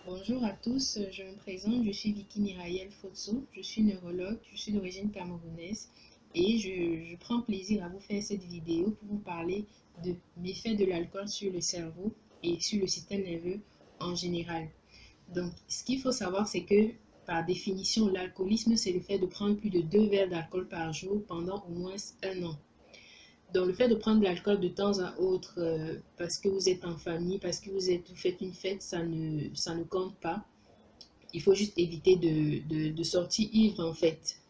Bonjour à tous, je me présente, je suis Vicky Miraël Fotso, je suis neurologue, je suis d'origine camerounaise et je prends plaisir à vous faire cette vidéo pour vous parler de l'effet de l'alcool sur le cerveau et sur le système nerveux en général. Donc, ce qu'il faut savoir, c'est que par définition, l'alcoolisme, c'est le fait de prendre plus de 2 verres d'alcool par jour pendant au moins un an. Donc, le fait de prendre de l'alcool de temps à autre, parce que vous êtes en famille, parce que vous faites une fête, ça ne compte pas. Il faut juste éviter de sortir ivre, en fait.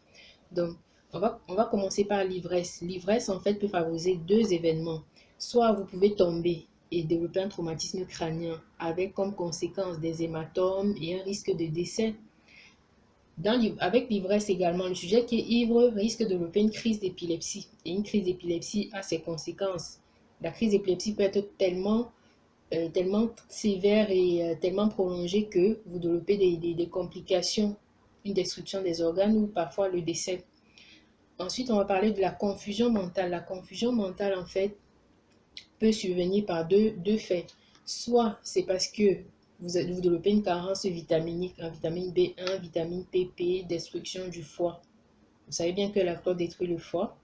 Donc, on va commencer par l'ivresse. L'ivresse, en fait, peut favoriser deux événements. Soit vous pouvez tomber et développer un traumatisme crânien avec comme conséquence des hématomes et un risque de décès. Avec l'ivresse également, le sujet qui est ivre risque de développer une crise d'épilepsie. Et une crise d'épilepsie a ses conséquences. La crise d'épilepsie peut être tellement sévère et tellement prolongée que vous développez des complications, une destruction des organes ou parfois le décès. Ensuite, on va parler de la confusion mentale. La confusion mentale, en fait, peut survenir par deux faits. Soit c'est parce que vous développez une carence vitaminique en vitamine B1, vitamine PP, destruction du foie. Vous savez bien que l'alcool détruit le foie.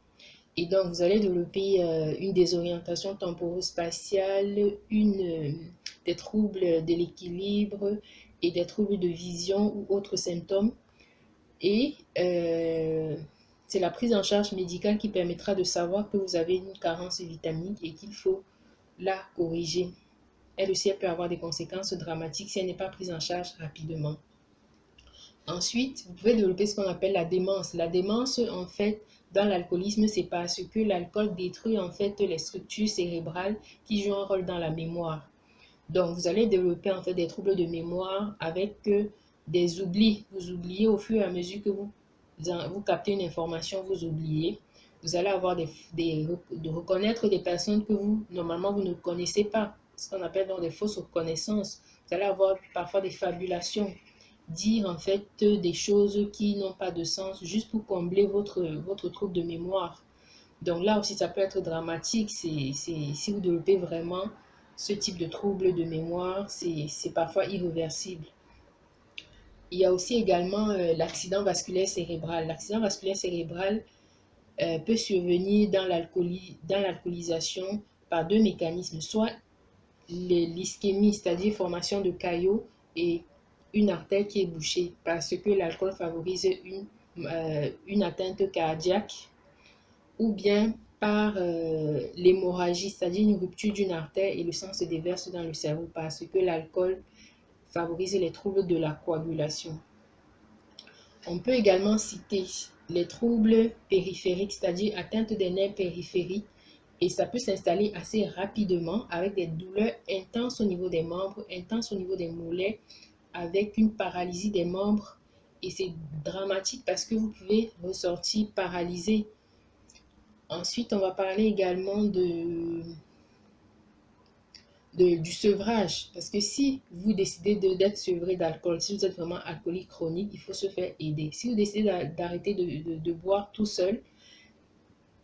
Et donc, vous allez développer une désorientation temporo-spatiale, des troubles de l'équilibre et des troubles de vision ou autres symptômes. Et c'est la prise en charge médicale qui permettra de savoir que vous avez une carence vitaminique et qu'il faut la corriger. Elle aussi, elle peut avoir des conséquences dramatiques si elle n'est pas prise en charge rapidement. Ensuite, vous pouvez développer ce qu'on appelle la démence. La démence, en fait, dans l'alcoolisme, c'est parce que l'alcool détruit en fait les structures cérébrales qui jouent un rôle dans la mémoire. Donc, vous allez développer en fait des troubles de mémoire avec des oublis. Vous oubliez au fur et à mesure que vous captez une information, vous oubliez. Vous allez avoir de reconnaître des personnes que normalement, vous ne connaissez pas. Ce qu'on appelle donc des fausses reconnaissances. Vous allez avoir parfois des fabulations. Dire en fait des choses qui n'ont pas de sens juste pour combler votre trouble de mémoire. Donc là aussi, ça peut être dramatique. Si vous développez vraiment ce type de trouble de mémoire, c'est parfois irréversible. Il y a aussi également l'accident vasculaire cérébral. L'accident vasculaire cérébral peut survenir dans l'alcoolisation par deux mécanismes. Soit l'ischémie, c'est-à-dire formation de caillots et une artère qui est bouchée parce que l'alcool favorise une atteinte cardiaque, ou bien par l'hémorragie, c'est-à-dire une rupture d'une artère et le sang se déverse dans le cerveau parce que l'alcool favorise les troubles de la coagulation. On peut également citer les troubles périphériques, c'est-à-dire atteinte des nerfs périphériques, et ça peut s'installer assez rapidement avec des douleurs intenses au niveau des membres, intenses au niveau des mollets, avec une paralysie des membres. Et c'est dramatique parce que vous pouvez ressortir paralysé. Ensuite, on va parler également du sevrage. Parce que si vous décidez d'être sevré d'alcool, si vous êtes vraiment alcoolique chronique, il faut se faire aider. Si vous décidez d'arrêter de boire tout seul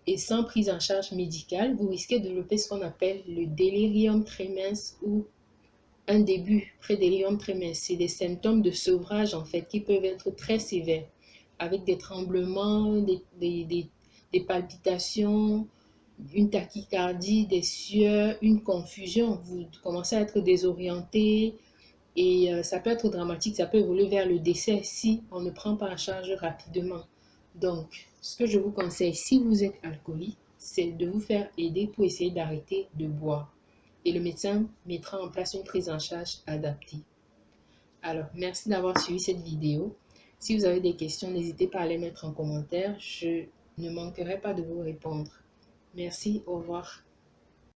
et sans prise en charge médicale, vous risquez de développer ce qu'on appelle le delirium tremens ou un début pré-délirium tremens. C'est des symptômes de sevrage en fait qui peuvent être très sévères avec des tremblements, des palpitations, une tachycardie, des sueurs, une confusion. Vous commencez à être désorienté et ça peut être dramatique, ça peut évoluer vers le décès si on ne prend pas en charge rapidement. Donc, ce que je vous conseille, si vous êtes alcoolique, c'est de vous faire aider pour essayer d'arrêter de boire. Et le médecin mettra en place une prise en charge adaptée. Alors, merci d'avoir suivi cette vidéo. Si vous avez des questions, n'hésitez pas à les mettre en commentaire. Je ne manquerai pas de vous répondre. Merci, au revoir.